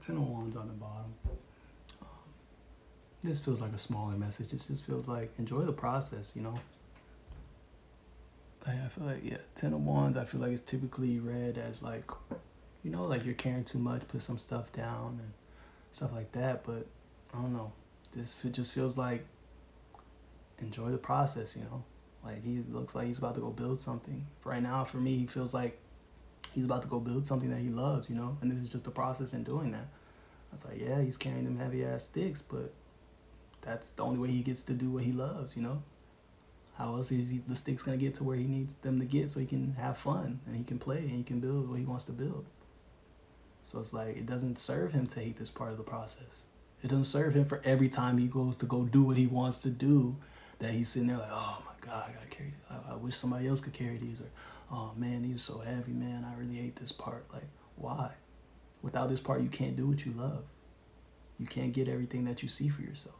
Ten of Wands on the bottom. This feels like a smaller message. It just feels like enjoy the process, you know? I feel like, yeah, Ten of Wands, I feel like it's typically read as like, you know, like you're caring too much, put some stuff down and stuff like that. But I don't know. This just feels like enjoy the process, you know? Like he looks like he's about to go build something. For right now, for me, he feels like he's about to go build something that he loves, you know? And this is just the process in doing that. I was like, yeah, he's carrying them heavy ass sticks, but that's the only way he gets to do what he loves, you know? How else is the sticks gonna get to where he needs them to get so he can have fun and he can play and he can build what he wants to build? So it's like it doesn't serve him to hate this part of the process. It doesn't serve him for every time he goes to go do what he wants to do that he's sitting there like, oh my God, I gotta carry this. I wish somebody else could carry these, or oh man, these are so heavy, man. I really hate this part. Like, why? Without this part, you can't do what you love. You can't get everything that you see for yourself.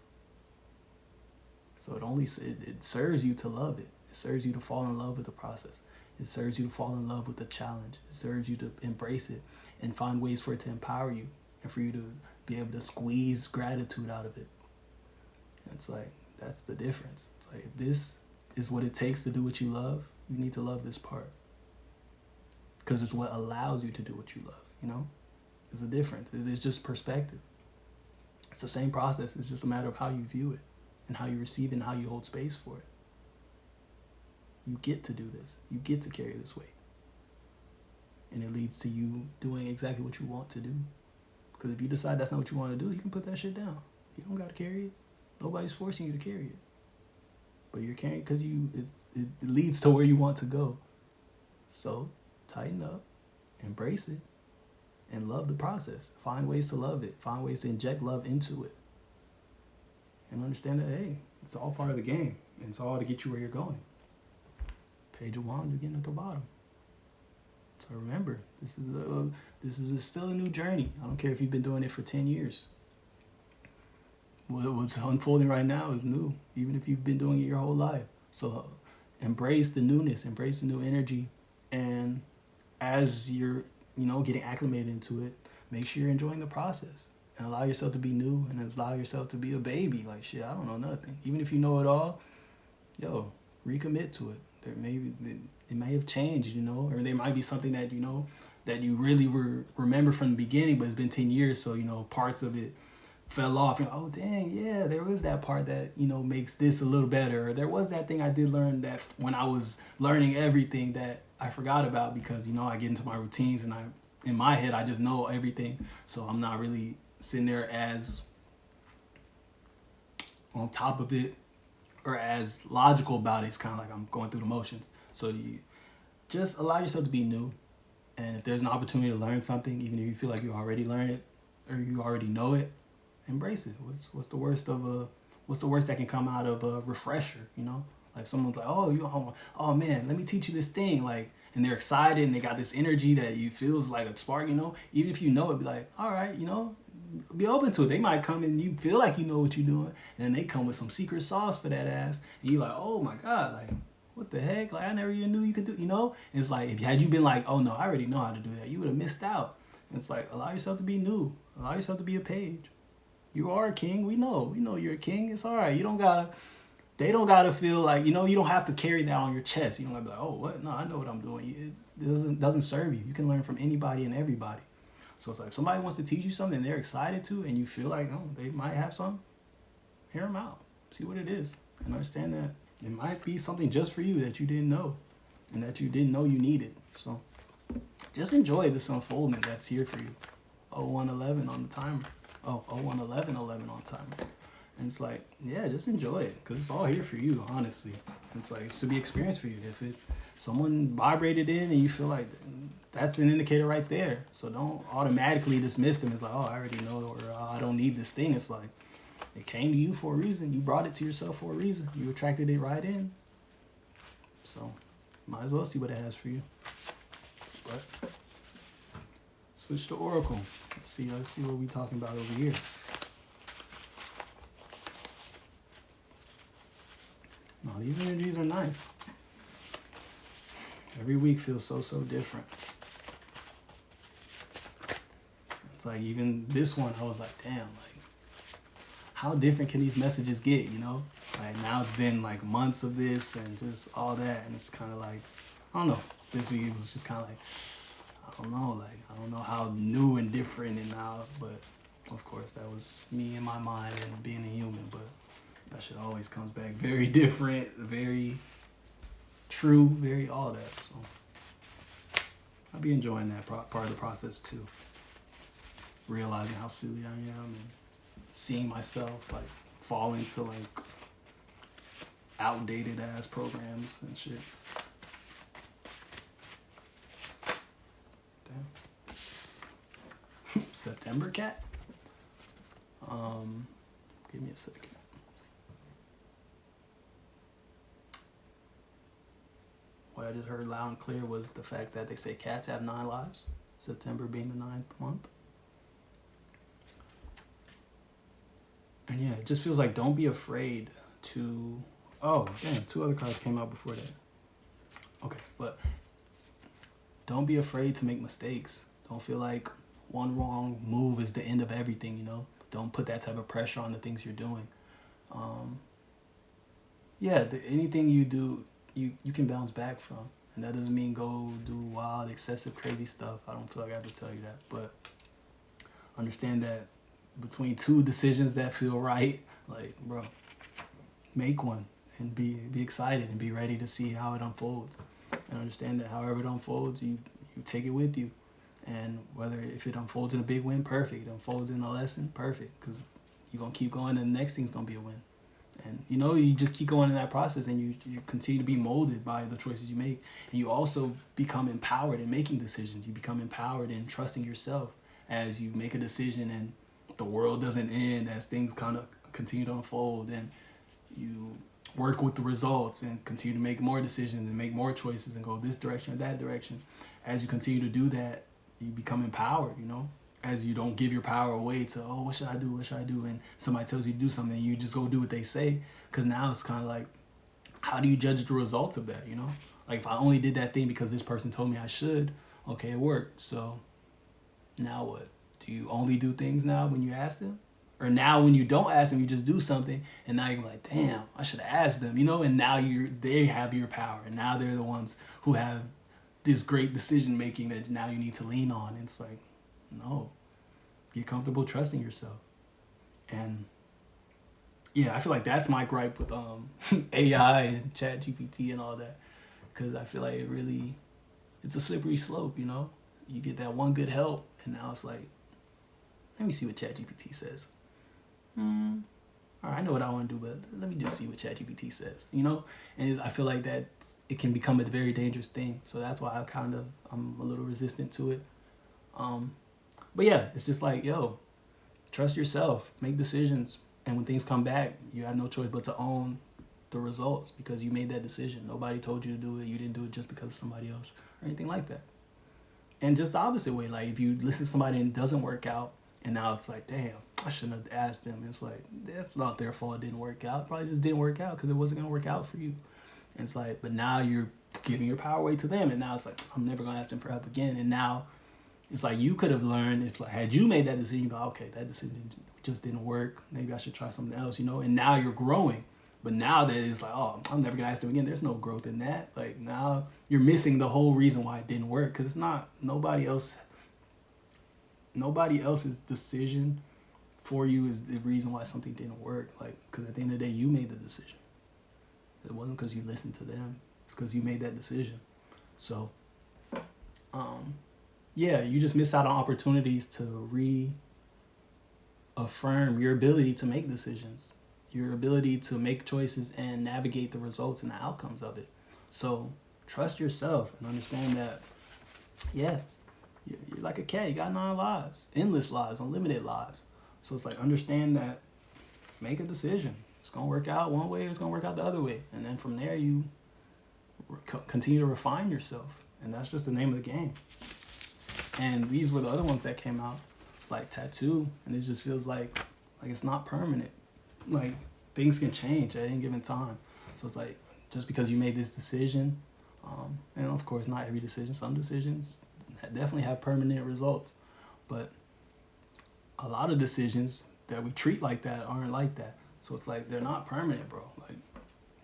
So it serves you to love it. It serves you to fall in love with the process. It serves you to fall in love with the challenge. It serves you to embrace it and find ways for it to empower you and for you to be able to squeeze gratitude out of it. And it's like, that's the difference. It's like, if this is what it takes to do what you love, you need to love this part. Because it's what allows you to do what you love, you know? It's a difference. It's just perspective. It's the same process. It's just a matter of how you view it and how you receive it and how you hold space for it. You get to do this. You get to carry this weight. And it leads to you doing exactly what you want to do. Because if you decide that's not what you want to do, you can put that shit down. You don't got to carry it. Nobody's forcing you to carry it. But you're carrying it because it leads to where you want to go. So tighten up, embrace it, and love the process. Find ways to love it. Find ways to inject love into it. And understand that, hey, it's all part of the game. And it's all to get you where you're going. Page of Wands again at the bottom. So remember, this is still a new journey. I don't care if you've been doing it for 10 years. What's unfolding right now is new, even if you've been doing it your whole life. So embrace the newness, embrace the new energy. And as you're, getting acclimated into it, make sure you're enjoying the process. And allow yourself to be new and allow yourself to be a baby. Like, shit, I don't know nothing. Even if you know it all, recommit to it. It may have changed, or there might be something that, that you really remember from the beginning, but it's been 10 years, so, parts of it fell off. Oh, dang, yeah, there was that part that, makes this a little better. Or there was that thing I did learn that when I was learning everything that I forgot about because, I get into my routines and in my head, I just know everything. So I'm not really sitting there as on top of it or as logical about it. It's kind of like I'm going through the motions. So you just allow yourself to be new. And if there's an opportunity to learn something, even if you feel like you already learned it or you already know it, embrace it. What's the worst that can come out of a refresher, Like someone's like, oh man, let me teach you this thing, like, and they're excited and they got this energy that you feels like a spark, even if you know it, be like, all right, be open to it. They might come and you feel like you know what you're doing, and then they come with some secret sauce for that ass, and you're like, oh my God, like, what the heck? Like, I never even knew you could do, And it's like, had you been like, oh no, I already know how to do that, you would have missed out. And it's like, allow yourself to be new. Allow yourself to be a page. You are a king. We know you're a king. It's all right. They don't gotta feel like, you don't have to carry that on your chest. You don't gotta be like, oh, what? No, I know what I'm doing. It doesn't serve you. You can learn from anybody and everybody. So it's like, if somebody wants to teach you something and they're excited to, and you feel like, oh, they might have something, hear them out. See what it is. And understand that it might be something just for you that you didn't know and that you didn't know you needed. So just enjoy this unfoldment that's here for you. 0111 on the timer. 0111 on timer. And it's like, yeah, just enjoy it because it's all here for you, honestly. It's like, it's to be experienced for you. If someone vibrated in and you feel like that's an indicator right there. So don't automatically dismiss them. It's like, oh, I already know, or I don't need this thing. It's like, it came to you for a reason. You brought it to yourself for a reason. You attracted it right in. So might as well see what it has for you. But switch to Oracle. Let's see what we're talking about over here. No, these energies are nice. Every week feels so different. it's like even this one, I was like, damn, like how different can these messages get, you know? Like now it's been like months of this and just all that, and it's kind of like, I don't know. This week it was just kind of like, I don't know, like I don't know how new and different and now, but of course that was me in my mind and being a human, but that shit always comes back very different, very true, very all that. So I'll be enjoying that part of the process too. Realizing how silly I am and seeing myself like fall into like outdated ass programs and shit. Damn. September cat? Give me a second. What I just heard loud and clear was the fact that they say cats have 9 lives, September being the 9th month. And yeah, it just feels like don't be afraid to, oh damn, 2 other cards came out before that. Okay, but don't be afraid to make mistakes. Don't feel like one wrong move is the end of everything, you know? Don't put that type of pressure on the things you're doing. Yeah, anything you do, you can bounce back from. And that doesn't mean go do wild, excessive, crazy stuff. I don't feel like I have to tell you that. But understand that between 2 decisions that feel right, like, bro, make one and be excited and be ready to see how it unfolds. And understand that however it unfolds, you take it with you. And if it unfolds in a big win, perfect. It unfolds in a lesson, perfect. Because you're going to keep going and the next thing's going to be a win. And, you know, you just keep going in that process and you continue to be molded by the choices you make. And you also become empowered in making decisions. You become empowered in trusting yourself as you make a decision and the world doesn't end, as things kind of continue to unfold. And you work with the results and continue to make more decisions and make more choices and go this direction or that direction. As you continue to do that, you become empowered, you know? As you don't give your power away to, oh, what should I do? What should I do? And somebody tells you to do something, you just go do what they say. Because now it's kind of like, how do you judge the results of that, you know? Like, if I only did that thing because this person told me I should, okay, it worked. So now what? Do you only do things now when you ask them? Or now when you don't ask them, you just do something, and now you're like, damn, I should have asked them, you know? And now they have your power, and now they're the ones who have this great decision making that now you need to lean on. And it's like, no, get comfortable trusting yourself. And yeah, I feel like that's my gripe with AI and ChatGPT and all that, because I feel like it's a slippery slope, you know? You get that one good help, and now it's like, let me see what ChatGPT says. All right, I know what I want to do, but let me just see what ChatGPT says, you know? And I feel like that it can become a very dangerous thing. So that's why I'm a little resistant to it. But yeah, it's just like, yo, trust yourself, make decisions. And when things come back, you have no choice but to own the results because you made that decision. Nobody told you to do it. You didn't do it just because of somebody else or anything like that. And just the opposite way, like if you listen to somebody and it doesn't work out, and now it's like, damn, I shouldn't have asked them. It's like, that's not their fault it didn't work out. It probably just didn't work out because it wasn't going to work out for you. And it's like, but now you're giving your power away to them. And now it's like, I'm never going to ask them for help again. And now it's like you could have learned, it's like, had you made that decision, you go, okay, that decision just didn't work. Maybe I should try something else, you know? And now you're growing. But now that it's like, oh, I'm never going to ask them again. There's no growth in that. Like now you're missing the whole reason why it didn't work. Because it's not nobody else's decision for you is the reason why something didn't work. Like, because at the end of the day, you made the decision. It wasn't because you listened to them. It's because you made that decision. So, yeah, you just miss out on opportunities to reaffirm your ability to make decisions, your ability to make choices and navigate the results and the outcomes of it. So trust yourself and understand that, yeah, you're like a cat. You got 9 lives, endless lives, unlimited lives. So it's like, understand that, make a decision. It's going to work out one way or it's going to work out the other way. And then from there, you continue to refine yourself. And that's just the name of the game. And these were the other ones that came out. It's like tattoo. And it just feels like it's not permanent. Like things can change at any given time. So it's like, just because you made this decision, and of course not every decision, some decisions definitely have permanent results. But a lot of decisions that we treat like that aren't like that. So it's like they're not permanent, bro. Like,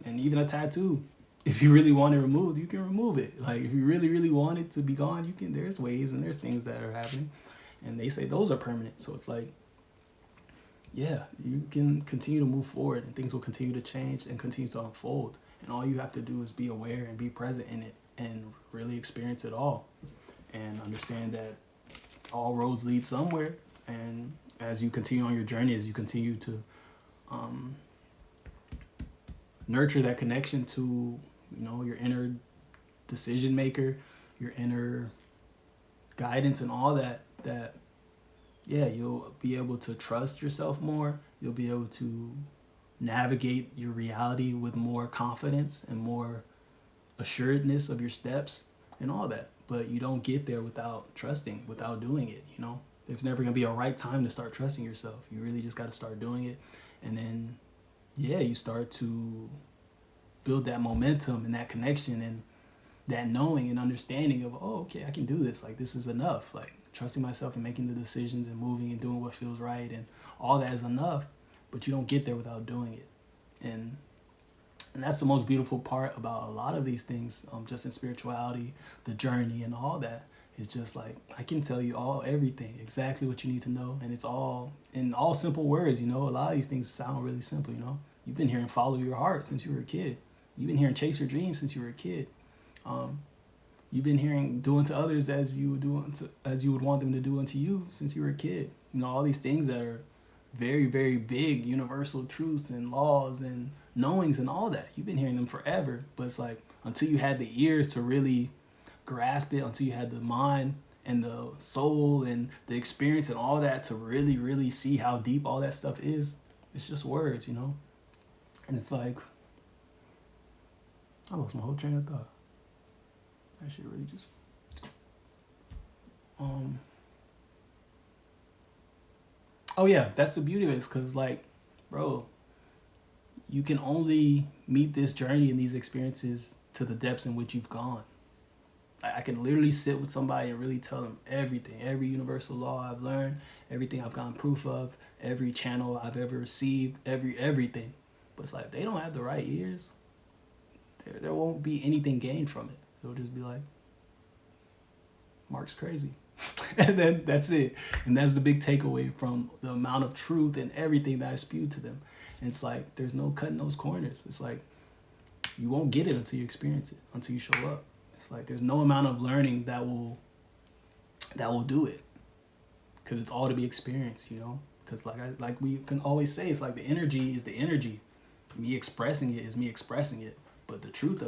and even a tattoo, if you really want it removed, you can remove it. Like, if you really, really want it to be gone, you can. There's ways and there's things that are happening, and they say those are permanent. So it's like, yeah, you can continue to move forward, and things will continue to change and continue to unfold. And all you have to do is be aware and be present in it, and really experience it all, and understand that all roads lead somewhere. And as you continue on your journey, as you continue to um, nurture that connection to, your inner decision maker, your inner guidance, and all that, yeah, you'll be able to trust yourself more. You'll be able to navigate your reality with more confidence and more assuredness of your steps and all that. But you don't get there without trusting, without doing it. There's never going to be a right time to start trusting yourself. You really just got to start doing it. And then, yeah, you start to build that momentum and that connection and that knowing and understanding of, oh, okay, I can do this. Like, this is enough. Like, trusting myself and making the decisions and moving and doing what feels right, and all that is enough. But you don't get there without doing it. And that's the most beautiful part about a lot of these things, just in spirituality, the journey and all that. It's just like, I can tell you everything, exactly what you need to know. And it's all in all simple words. A lot of these things sound really simple. You've been hearing follow your heart since you were a kid. You've been hearing chase your dreams since you were a kid. You've been hearing do unto others as you would want them to do unto you since you were a kid. All these things that are very, very big universal truths and laws and knowings and all that. You've been hearing them forever, but it's like, until you had the ears to really grasp it, until you had the mind and the soul and the experience and all that to really, really see how deep all that stuff is, it's just words. And it's like, I lost my whole train of thought. That shit really just oh yeah, that's the beauty of it, because like, bro, you can only meet this journey and these experiences to the depths in which you've gone. I can literally sit with somebody and really tell them everything, every universal law I've learned, everything I've gotten proof of, every channel I've ever received, everything. But it's like, if they don't have the right ears, there won't be anything gained from it. It'll just be like, Mark's crazy. And then that's it. And that's the big takeaway from the amount of truth and everything that I spewed to them. And it's like, there's no cutting those corners. It's like, you won't get it until you experience it, until you show up. It's like, there's no amount of learning that will do it, because it's all to be experienced. Because like we can always say, it's like the energy is the energy. Me expressing it is me expressing it. But the truth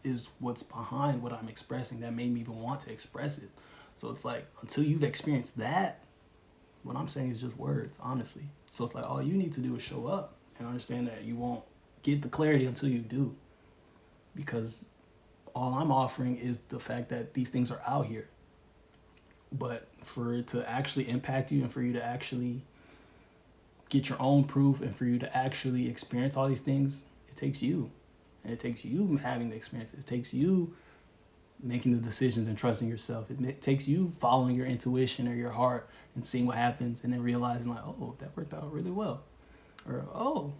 is what's behind what I'm expressing that made me even want to express it. So it's like, until you've experienced that, what I'm saying is just words, honestly. So it's like, all you need to do is show up and understand that you won't get the clarity until you do. Because all I'm offering is the fact that these things are out here. But for it to actually impact you, and for you to actually get your own proof, and for you to actually experience all these things, it takes you. And it takes you having the experience. It takes you making the decisions and trusting yourself. It takes you following your intuition or your heart and seeing what happens, and then realizing like, oh, that worked out really well. Or, oh,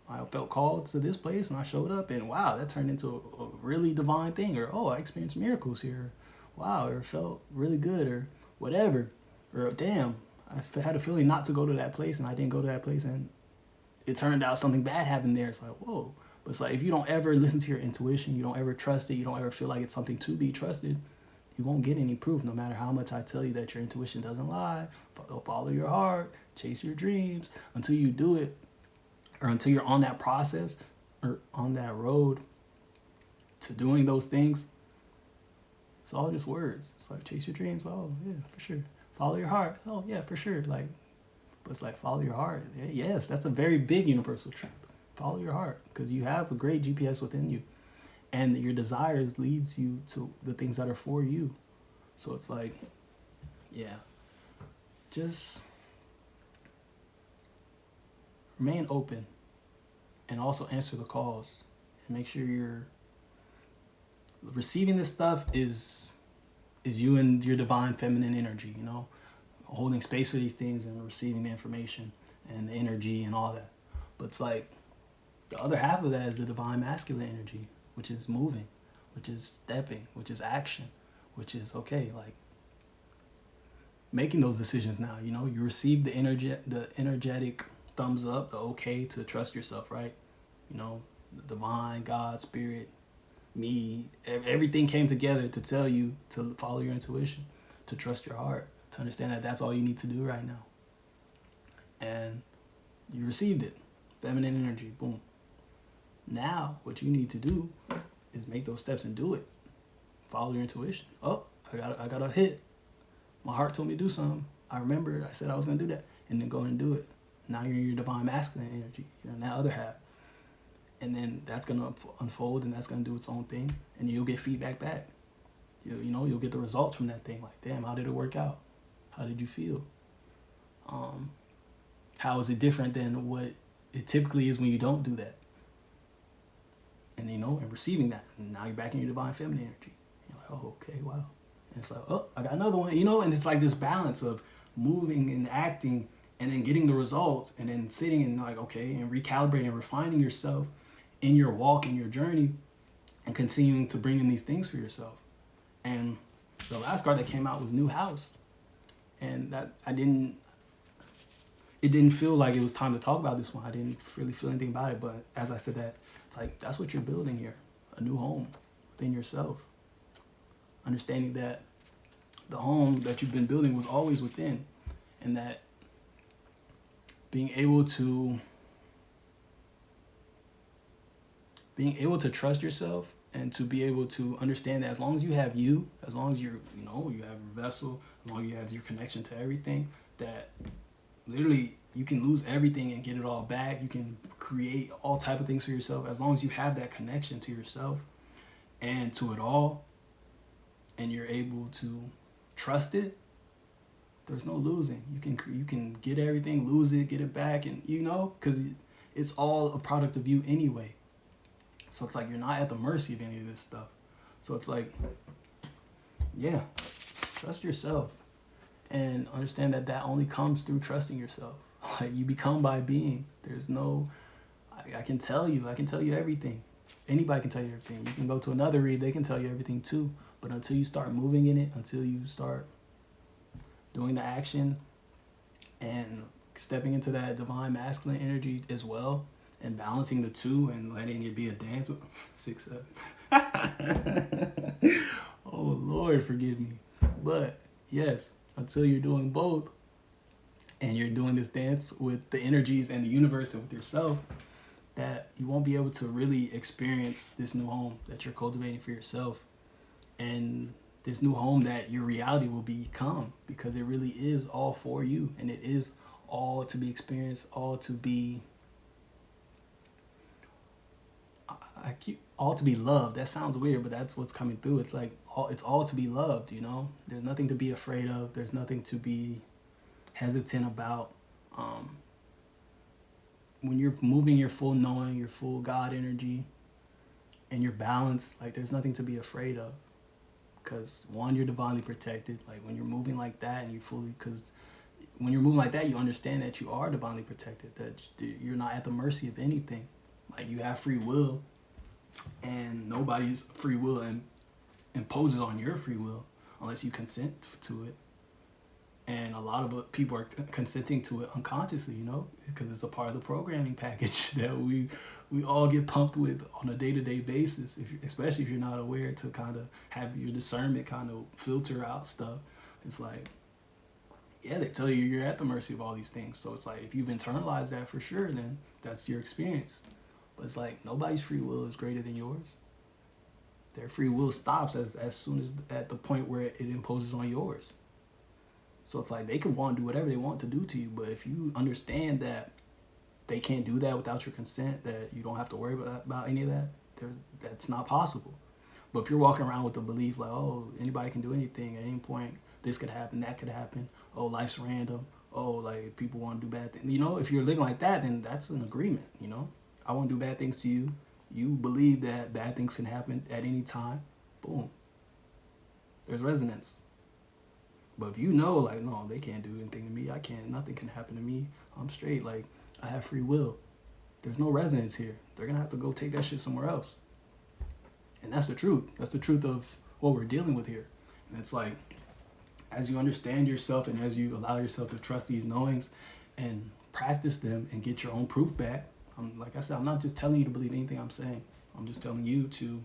I felt called to this place and I showed up, and wow, that turned into a really divine thing. Or, oh, I experienced miracles here. Wow, or felt really good, or whatever. Or, damn, I had a feeling not to go to that place and I didn't go to that place, and it turned out something bad happened there. It's like, whoa. But it's like, if you don't ever listen to your intuition, you don't ever trust it, you don't ever feel like it's something to be trusted, you won't get any proof, no matter how much I tell you that your intuition doesn't lie. Follow your heart, chase your dreams. Until you do it, or until you're on that process or on that road to doing those things, it's all just words. It's like, chase your dreams. Oh, yeah, for sure. Follow your heart. Oh, yeah, for sure. Like, but it's like, follow your heart. Yes, that's a very big universal truth. Follow your heart, because you have a great GPS within you, and your desires leads you to the things that are for you. So it's like, yeah, just remain open, and also answer the calls, and make sure you're receiving this stuff is you and your divine feminine energy. holding space for these things and receiving the information and the energy and all that. But it's like the other half of that is the divine masculine energy, which is moving, which is stepping, which is action, which is okay, like making those decisions now. You know, you receive the energetic thumbs up, the okay to trust yourself, right? You know, the divine, God, spirit, me, everything came together to tell you to follow your intuition, to trust your heart, to understand that that's all you need to do right now. And you received it, feminine energy, boom. Now, what you need to do is make those steps and do it. Follow your intuition. Oh, I got a hit. My heart told me to do something. I remember I said I was going to do that, and then go and do it. Now you're in your divine masculine energy. You're in that other half. And then that's going to unfold, and that's going to do its own thing, and you'll get feedback back. You know, you'll get the results from that thing. Like, damn, how did it work out? How did you feel? How is it different than what it typically is when you don't do that? And, you know, and receiving that. And now you're back in your divine feminine energy. You're like, oh, okay, wow. And it's like, oh, I got another one. You know, and it's like this balance of moving and acting and then getting the results and then sitting and like, okay, and recalibrating and refining yourself in your walk, in your journey, and continuing to bring in these things for yourself. And the last card that came out was New House. And that it didn't feel like it was time to talk about this one. I didn't really feel anything about it. But as I said that, it's like, that's what you're building here, a new home within yourself. Understanding that the home that you've been building was always within, and that being able to trust yourself and to be able to understand that as long as you have you, as long as you have your vessel, as long as you have your connection to everything, that literally you can lose everything and get it all back. You can create all type of things for yourself as long as you have that connection to yourself and to it all, and you're able to trust it. There's no losing. You can get everything, lose it, get it back, and because it's all a product of you anyway. So it's like you're not at the mercy of any of this stuff. So it's like, yeah, trust yourself and understand that only comes through trusting yourself. Like, you become by being. There's no, I can tell you everything. Anybody can tell you everything. You can go to another read, they can tell you everything too. But until you start moving in it, until you start doing the action and stepping into that divine masculine energy as well, and balancing the two and letting it be a dance with 6, 7. Oh Lord, forgive me. But yes, until you're doing both and you're doing this dance with the energies and the universe and with yourself, that you won't be able to really experience this new home that you're cultivating for yourself, and this new home that your reality will become, because it really is all for you, and it is all to be experienced, all to be all to be loved. That sounds weird, but that's what's coming through. It's like it's all to be loved. There's nothing to be afraid of. There's nothing to be hesitant about. When you're moving your full knowing, your full God energy, and you're balanced, like, there's nothing to be afraid of, because one, you're divinely protected. Like, when you're moving like that and because when you're moving like that, you understand that you are divinely protected, that you're not at the mercy of anything. Like, you have free will, and nobody's free will imposes on your free will unless you consent to it. And a lot of people are consenting to it unconsciously, because it's a part of the programming package that we all get pumped with on a day-to-day basis, especially if you're not aware to kind of have your discernment kind of filter out stuff. It's like, yeah, they tell you you're at the mercy of all these things. So it's like, if you've internalized that for sure, then that's your experience. But it's like, nobody's free will is greater than yours. Their free will stops as soon as at the point where it imposes on yours. So it's like, they can want to do whatever they want to do to you, but if you understand that they can't do that without your consent, that you don't have to worry about any of that, that's not possible. But if you're walking around with the belief like, oh, anybody can do anything at any point, this could happen, that could happen, oh, life's random, oh, like, people want to do bad things. If you're living like that, then that's an agreement, I want to do bad things to you. You believe that bad things can happen at any time. Boom. There's resonance. But if you know, like, no, they can't do anything to me. I can't. Nothing can happen to me. I'm straight. Like, I have free will. There's no resonance here. They're gonna have to go take that shit somewhere else. And that's the truth. That's the truth of what we're dealing with here. And it's like, as you understand yourself and as you allow yourself to trust these knowings and practice them and get your own proof back, like I said, I'm not just telling you to believe anything I'm saying. I'm just telling you to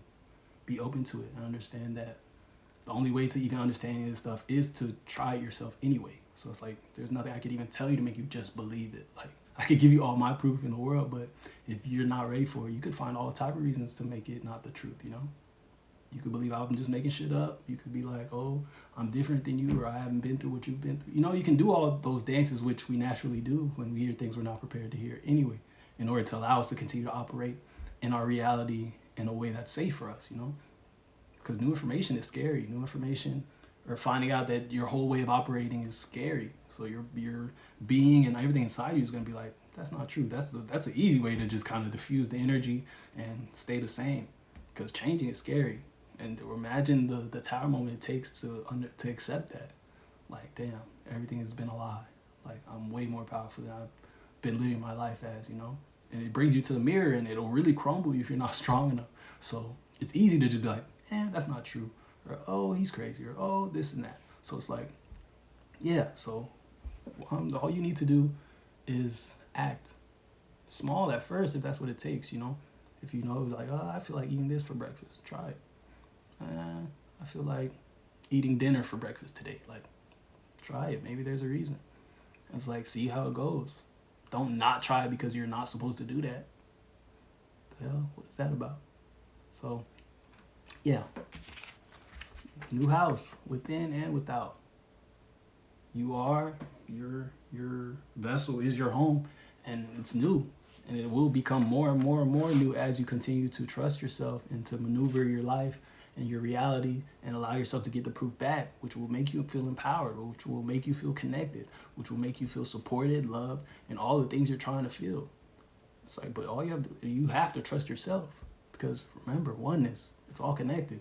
be open to it and understand that the only way to even understand any of this stuff is to try it yourself anyway. So it's like, there's nothing I could even tell you to make you just believe it. Like, I could give you all my proof in the world, but if you're not ready for it, you could find all type of reasons to make it not the truth, you know? You could believe I'm just making shit up. You could be like, oh, I'm different than you, or I haven't been through what you've been through. You know, you can do all of those dances, which we naturally do when we hear things we're not prepared to hear anyway, in order to allow us to continue to operate in our reality in a way that's safe for us, you know? Because new information is scary. New information, or finding out that your whole way of operating is scary. So your being and everything inside you is going to be like, that's not true. That's an easy way to just kind of diffuse the energy and stay the same. Because changing is scary. And imagine the tower moment it takes to accept that. Like, damn, everything has been a lie. Like, I'm way more powerful than I've been living my life as, you know? And it brings you to the mirror, and it'll really crumble you if you're not strong enough. So it's easy to just be like, that's not true. Or, oh, he's crazy. Or, oh, this and that. So it's like, yeah, so all you need to do is act small at first if that's what it takes, you know? If you know, like, oh, I feel like eating this for breakfast, try it. I feel like eating dinner for breakfast today. Like, try it. Maybe there's a reason. It's like, see how it goes. Don't not try it because you're not supposed to do that. The hell? What is that about? So, yeah. New house, within and without. You are, your vessel is your home, and it's new. And it will become more and more and more new as you continue to trust yourself and to maneuver your life and your reality and allow yourself to get the proof back, which will make you feel empowered, which will make you feel connected, which will make you feel supported, loved, and all the things you're trying to feel. It's like, but all you have to trust yourself, because remember, oneness, it's all connected.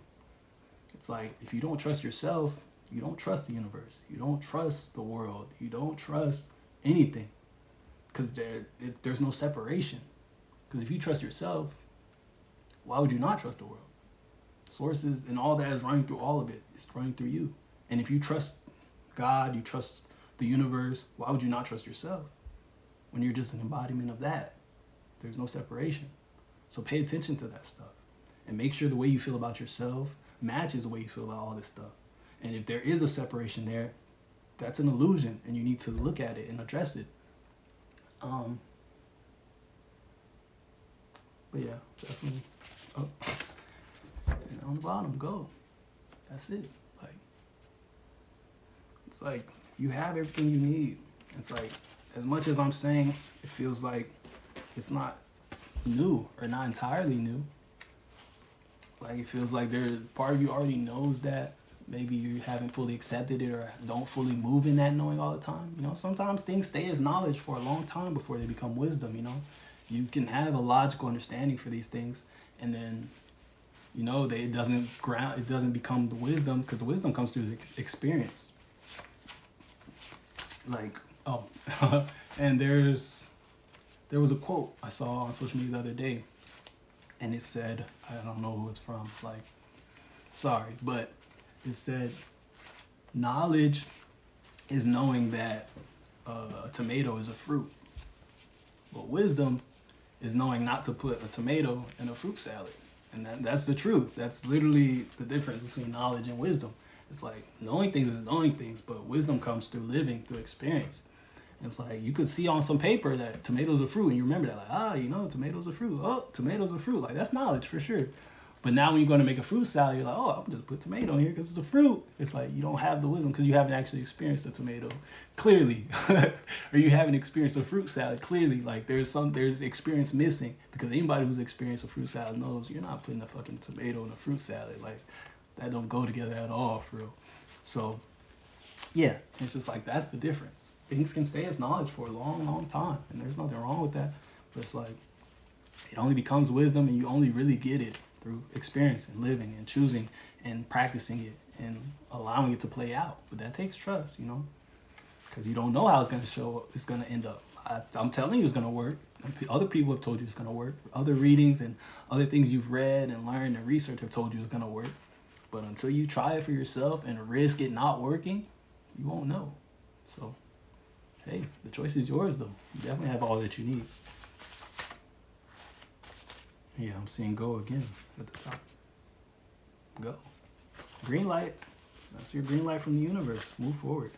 It's like, if you don't trust yourself, you don't trust the universe. You don't trust the world. You don't trust anything, because there's no separation. Because if you trust yourself, why would you not trust the world? Sources and all that is running through all of it. It's running through you. And if you trust God, you trust the universe, why would you not trust yourself? When you're just an embodiment of that, there's no separation. So pay attention to that stuff. And make sure the way you feel about yourself matches the way you feel about all this stuff. And if there is a separation there, that's an illusion. And you need to look at it and address it. But yeah, definitely. Oh. And on the bottom, go. That's it. Like, it's like you have everything you need. It's like, as much as I'm saying, it feels like it's not new or not entirely new. Like, it feels like part of you already knows that. Maybe you haven't fully accepted it or don't fully move in that knowing all the time. You know, sometimes things stay as knowledge for a long time before they become wisdom, you know. You can have a logical understanding for these things, and then, you know, it doesn't become the wisdom, because the wisdom comes through the experience. Like, oh, and there was a quote I saw on social media the other day, and it said, I don't know who it's from, like, sorry, but it said, knowledge is knowing that a tomato is a fruit. But wisdom is knowing not to put a tomato in a fruit salad. And that's the truth. That's literally the difference between knowledge and wisdom. It's like, knowing things is knowing things, but wisdom comes through living, through experience. And it's like, you could see on some paper that tomatoes are fruit, and you remember that, like, you know, tomatoes are fruit. Oh, tomatoes are fruit. Like, that's knowledge for sure. But now when you're going to make a fruit salad, you're like, oh, I'm just put tomato in here because it's a fruit. It's like, you don't have the wisdom because you haven't actually experienced a tomato, clearly. Or you haven't experienced a fruit salad, clearly. Like, there's experience missing, because anybody who's experienced a fruit salad knows you're not putting a fucking tomato in a fruit salad. Like, that don't go together at all, for real. So, yeah, it's just like, that's the difference. Things can stay as knowledge for a long, long time, and there's nothing wrong with that. But it's like, it only becomes wisdom, and you only really get it through experience and living and choosing and practicing it and allowing it to play out. But that takes trust, you know, because you don't know how it's going to show up. It's going to end up. I'm telling you it's going to work. Other people have told you it's going to work. Other readings and other things you've read and learned and research have told you it's going to work. But until you try it for yourself and risk it not working, you won't know. So, hey, the choice is yours, though. You definitely have all that you need. Yeah, I'm seeing go again at the top. Go. Green light. That's your green light from the universe. Move forward.